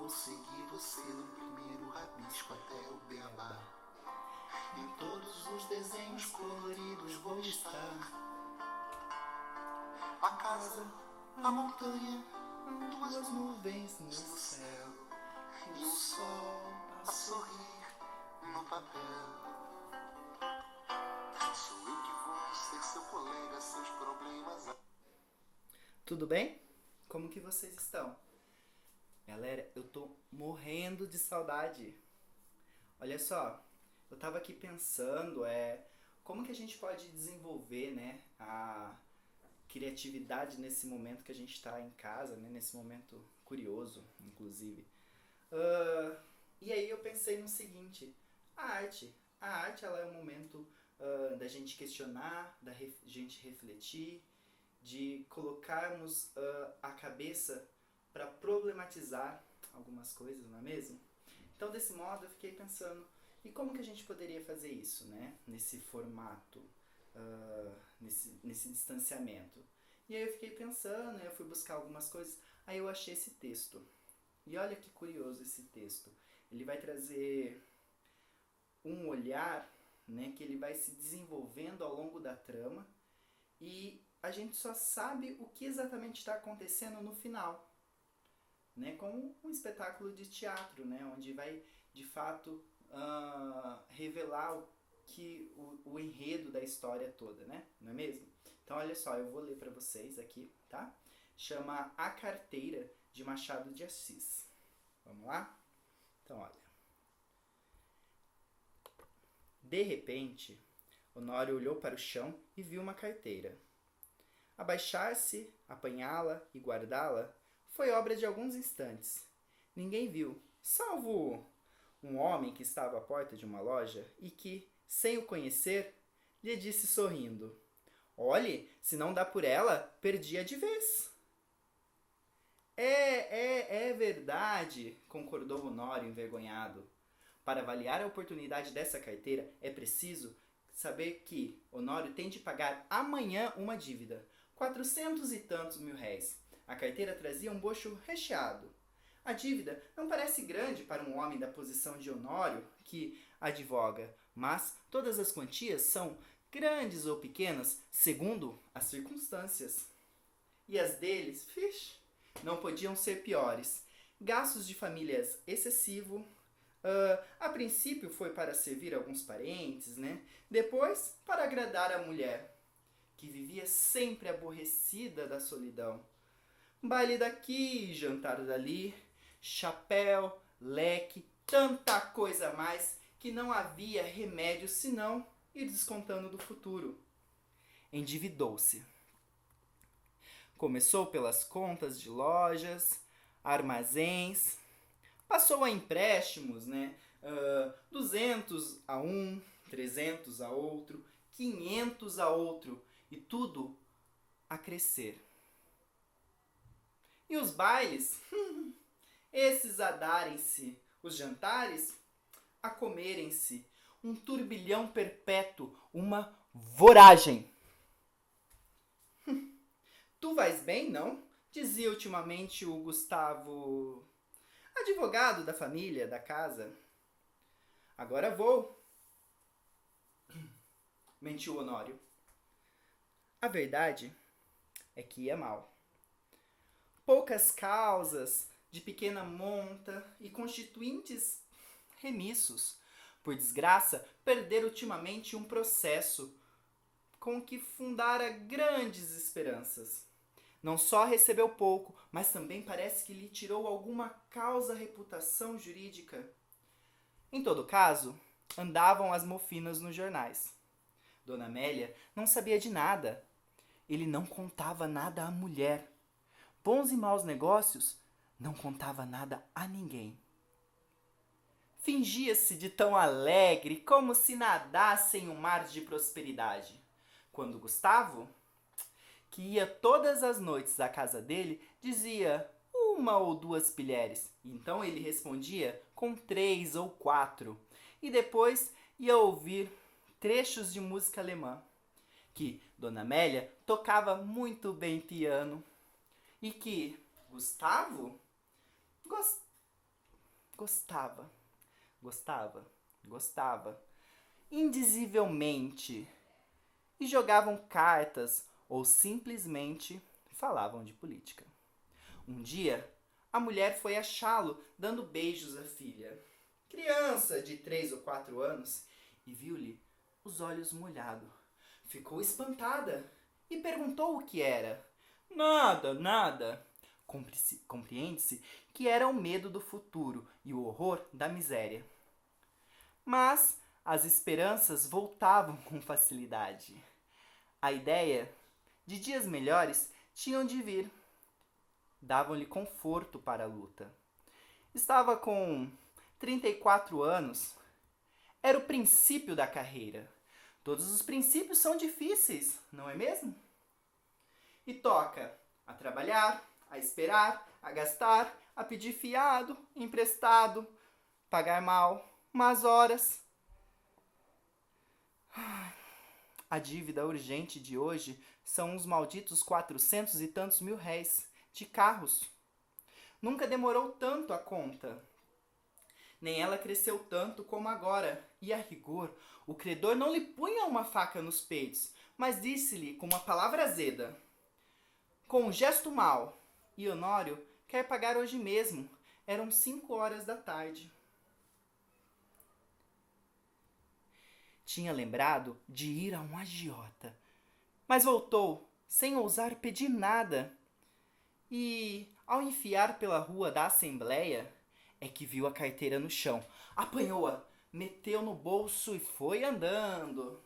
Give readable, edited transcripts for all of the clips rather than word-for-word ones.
vou seguir você no primeiro rabisco até o beabá. Em todos os desenhos coloridos vou estar. A casa, a montanha, duas nuvens no céu e o sol a sorrir no papel. Sou eu que vou ser seu colega, seus problemas. Tudo bem? Como que vocês estão? Galera, eu tô morrendo de saudade. Olha só, eu tava aqui pensando, como que a gente pode desenvolver, né, a criatividade nesse momento que a gente tá em casa, né, nesse momento curioso, inclusive. E aí eu pensei no seguinte, a arte ela é um momento da gente questionar, gente refletir, de colocarmos a cabeça para problematizar algumas coisas, não é mesmo? Então, desse modo, eu fiquei pensando, e como que a gente poderia fazer isso, né? Nesse formato, nesse distanciamento. E aí eu fiquei pensando, eu fui buscar algumas coisas, aí eu achei esse texto. E olha que curioso esse texto. Ele vai trazer um olhar, né, que ele vai se desenvolvendo ao longo da trama, e a gente só sabe o que exatamente está acontecendo no final, né? Como um espetáculo de teatro, né? Onde vai de fato revelar o enredo da história toda, né? Não é mesmo? Então olha só, eu vou ler para vocês aqui, tá? Chama A Carteira, de Machado de Assis. Vamos lá? Então olha. De repente, Honório olhou para o chão e viu uma carteira. Abaixar-se, apanhá-la e guardá-la foi obra de alguns instantes. Ninguém viu, salvo um homem que estava à porta de uma loja e que, sem o conhecer, lhe disse sorrindo: "Olhe, se não dá por ela, perdi-a de vez." É verdade, concordou Honório envergonhado. Para avaliar a oportunidade dessa carteira, é preciso saber que Honório tem de pagar amanhã uma dívida, 400 e tantos mil réis. A carteira trazia um bocho recheado. A dívida não parece grande para um homem da posição de Honório, que advoga, mas todas as quantias são grandes ou pequenas, segundo as circunstâncias. E as deles, não podiam ser piores. Gastos de famílias excessivo. A princípio foi para servir alguns parentes, né? Depois para agradar a mulher, que vivia sempre aborrecida da solidão. Baile daqui, jantar dali, chapéu, leque, tanta coisa a mais que não havia remédio senão ir descontando do futuro. Endividou-se. Começou pelas contas de lojas, armazéns, passou a empréstimos, né? 200 a um, 300 a outro, 500 a outro, e tudo a crescer. E os bailes? Esses a darem-se, os jantares a comerem-se, um turbilhão perpétuo, uma voragem. Tu vais bem, não? Dizia ultimamente o Gustavo, advogado da família, da casa. Agora vou, mentiu Honório. A verdade é que ia mal. Poucas causas, de pequena monta e constituintes remissos. Por desgraça, perder ultimamente um processo com que fundara grandes esperanças. Não só recebeu pouco, mas também parece que lhe tirou alguma causa reputação jurídica. Em todo caso, andavam as mofinas nos jornais. Dona Amélia não sabia de nada. Ele não contava nada à mulher. Bons e maus negócios, não contava nada a ninguém. Fingia-se de tão alegre como se nadasse em um mar de prosperidade. Quando Gustavo, que ia todas as noites à casa dele, dizia uma ou duas pilheres. Então ele respondia com 3 ou 4. E depois ia ouvir trechos de música alemã, que Dona Amélia tocava muito bem piano, e que Gustavo gostava, gostava, gostava, indizivelmente. E jogavam cartas ou simplesmente falavam de política. Um dia, a mulher foi achá-lo dando beijos à filha, criança de 3 ou 4 anos, e viu-lhe os olhos molhados. Ficou espantada e perguntou o que era. Nada, nada. Compreende-se que era o medo do futuro e o horror da miséria. Mas as esperanças voltavam com facilidade. A ideia de dias melhores tinham de vir. Davam-lhe conforto para a luta. Estava com 34 anos. Era o princípio da carreira. Todos os princípios são difíceis, não é mesmo? E toca a trabalhar, a esperar, a gastar, a pedir fiado, emprestado, pagar mal, más horas. A dívida urgente de hoje são uns malditos 400 e tantos mil réis de carros. Nunca demorou tanto a conta. Nem ela cresceu tanto como agora. E a rigor, o credor não lhe punha uma faca nos peitos, mas disse-lhe com uma palavra azeda, com um gesto mau: e Honório quer pagar hoje mesmo. Eram 5 horas da tarde. Tinha lembrado de ir a um agiota, mas voltou sem ousar pedir nada. E, ao enfiar pela rua da Assembleia, é que viu a carteira no chão. Apanhou-a, meteu no bolso e foi andando.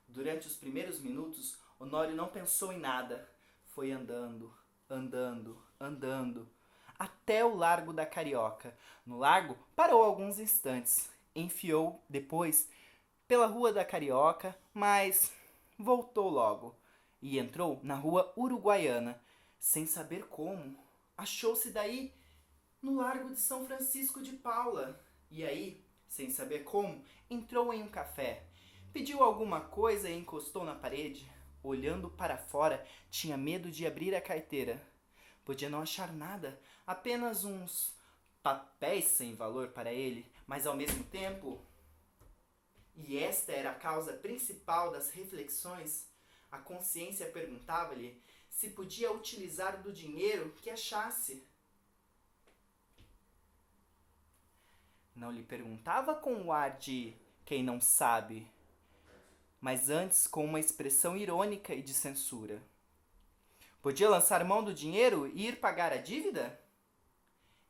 Durante os primeiros minutos, Honório não pensou em nada. Foi andando, andando, andando, até o Largo da Carioca. No largo, parou alguns instantes. Enfiou, depois, pela Rua da Carioca, mas voltou logo. E entrou na Rua Uruguaiana. Sem saber como, achou-se daí no Largo de São Francisco de Paula. E aí, sem saber como, entrou em um café. Pediu alguma coisa e encostou na parede. Olhando para fora, tinha medo de abrir a carteira. Podia não achar nada, apenas uns papéis sem valor para ele, mas ao mesmo tempo... E esta era a causa principal das reflexões. A consciência perguntava-lhe se podia utilizar do dinheiro que achasse. Não lhe perguntava com o ar de quem não sabe, mas antes com uma expressão irônica e de censura. Podia lançar mão do dinheiro e ir pagar a dívida?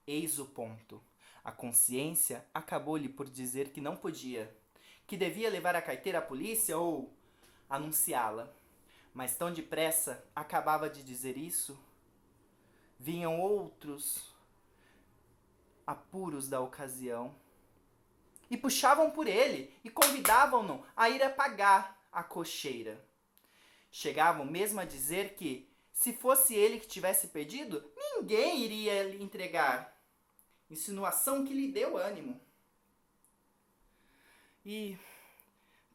Eis o ponto. A consciência acabou-lhe por dizer que não podia, que devia levar a carteira à polícia ou anunciá-la. Mas tão depressa acabava de dizer isso, vinham outros apuros da ocasião e puxavam por ele e convidavam-no a ir a pagar a cocheira. Chegavam mesmo a dizer que, se fosse ele que tivesse pedido, ninguém iria lhe entregar. Insinuação que lhe deu ânimo. E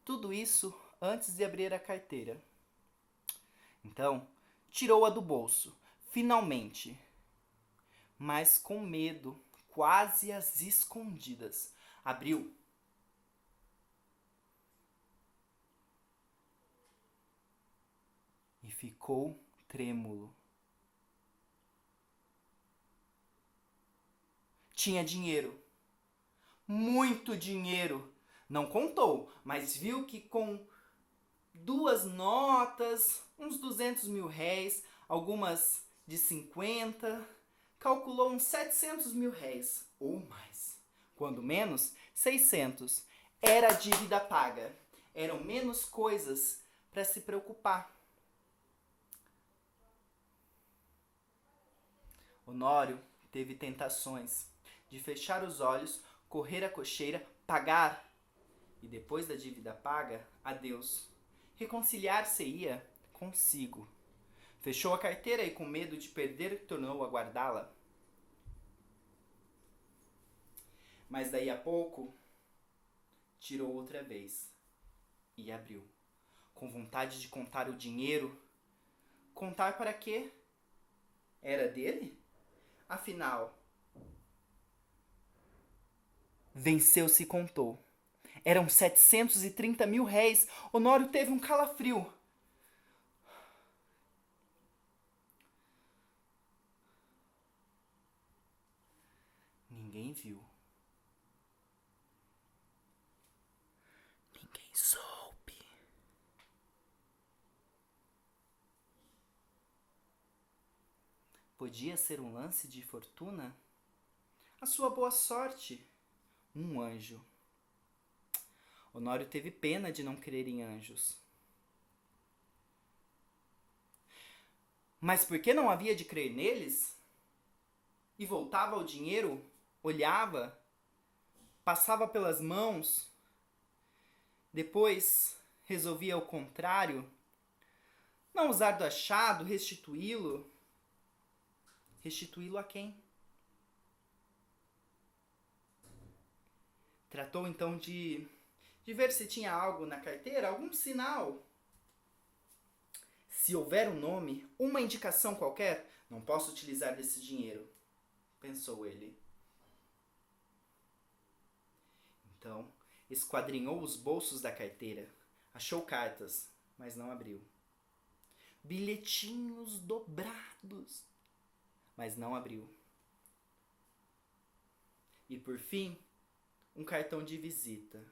tudo isso antes de abrir a carteira. Então, tirou-a do bolso, finalmente, mas com medo, quase às escondidas. Abriu. E ficou trêmulo. Tinha dinheiro. Muito dinheiro. Não contou, mas viu que com 2 notas, uns 200 mil réis, algumas de 50, calculou uns 700 mil réis, ou mais. Quando menos, 600. Era a dívida paga. Eram menos coisas para se preocupar. Honório teve tentações de fechar os olhos, correr a cocheira, pagar. E depois da dívida paga, adeus. Reconciliar-se-ia consigo. Fechou a carteira e, com medo de perder, tornou a guardá-la. Mas daí a pouco, tirou outra vez e abriu. Com vontade de contar o dinheiro. Contar para quê? Era dele? Afinal, Venceu-se e contou. Eram 730 mil réis. Honório teve um calafrio. Ninguém viu. Ninguém soube. Podia ser um lance de fortuna? A sua boa sorte? Um anjo. Honório teve pena de não crer em anjos. Mas por que não havia de crer neles? E voltava ao dinheiro, olhava, passava pelas mãos, depois resolvia o contrário, não usar do achado, restituí-lo. Restituí-lo a quem? Tratou então de ver se tinha algo na carteira, algum sinal. Se houver um nome, uma indicação qualquer, não posso utilizar desse dinheiro, pensou ele. Então, esquadrinhou os bolsos da carteira, achou cartas, mas não abriu. Bilhetinhos dobrados, mas não abriu. E por fim, um cartão de visita.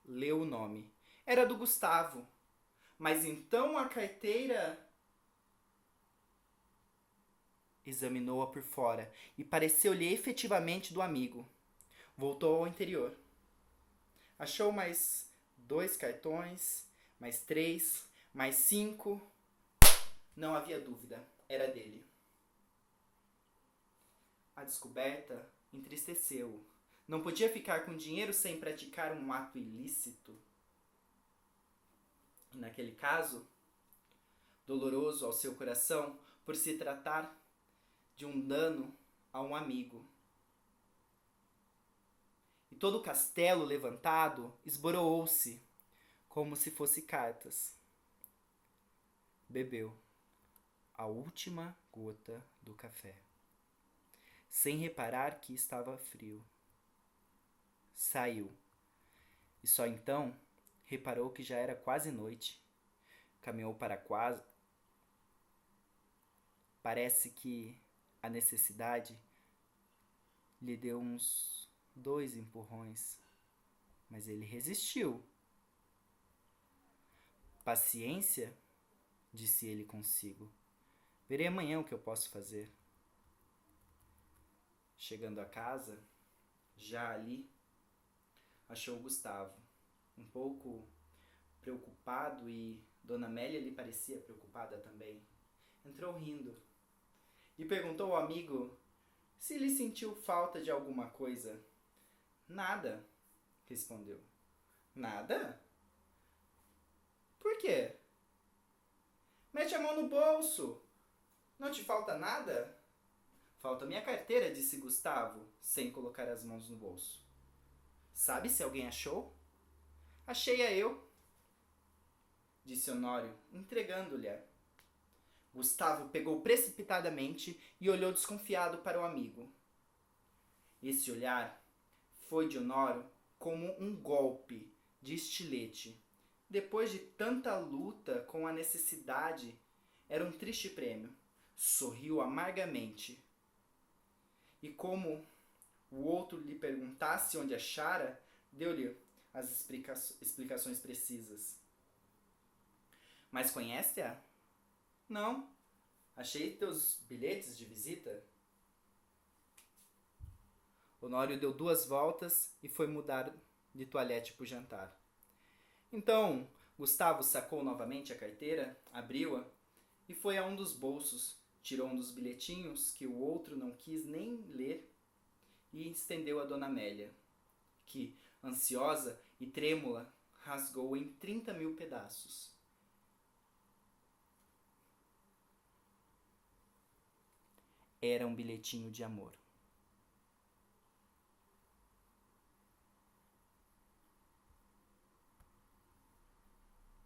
Leu o nome. Era do Gustavo. Mas então a carteira... Examinou-a por fora e pareceu-lhe efetivamente do amigo. Voltou ao interior. Achou mais 2 cartões, mais 3, mais 5. Não havia dúvida, era dele. A descoberta entristeceu-o. Não podia ficar com dinheiro sem praticar um ato ilícito. E naquele caso, doloroso ao seu coração, por se tratar de um dano a um amigo. E todo o castelo levantado esboroou-se, como se fosse cartas. Bebeu a última gota do café, sem reparar que estava frio. Saiu, e só então reparou que já era quase noite. Caminhou para quase... Parece que a necessidade lhe deu uns 2 empurrões, mas ele resistiu. Paciência, disse ele consigo. Verei amanhã o que eu posso fazer. Chegando a casa, já ali, achou o Gustavo, um pouco preocupado, e Dona Amélia lhe parecia preocupada também. Entrou rindo e perguntou ao amigo se lhe sentiu falta de alguma coisa. Nada, respondeu. Nada? Por quê? Mete a mão no bolso. Não te falta nada? Falta minha carteira, disse Gustavo, sem colocar as mãos no bolso. Sabe se alguém achou? Achei-a eu, disse Honório, entregando-lhe-a. Gustavo pegou precipitadamente e olhou desconfiado para o amigo. Esse olhar foi de Honório como um golpe de estilete. Depois de tanta luta com a necessidade, era um triste prêmio. Sorriu amargamente. E como o outro lhe perguntasse onde achara, deu-lhe as explicações precisas. Mas conhece-a? Não. Achei teus bilhetes de visita. Honório deu 2 voltas e foi mudar de toalete para o jantar. Então, Gustavo sacou novamente a carteira, abriu-a e foi a um dos bolsos, tirou um dos bilhetinhos que o outro não quis nem ler e estendeu a Dona Amélia, que, ansiosa e trêmula, rasgou em 30 mil pedaços. Era um bilhetinho de amor.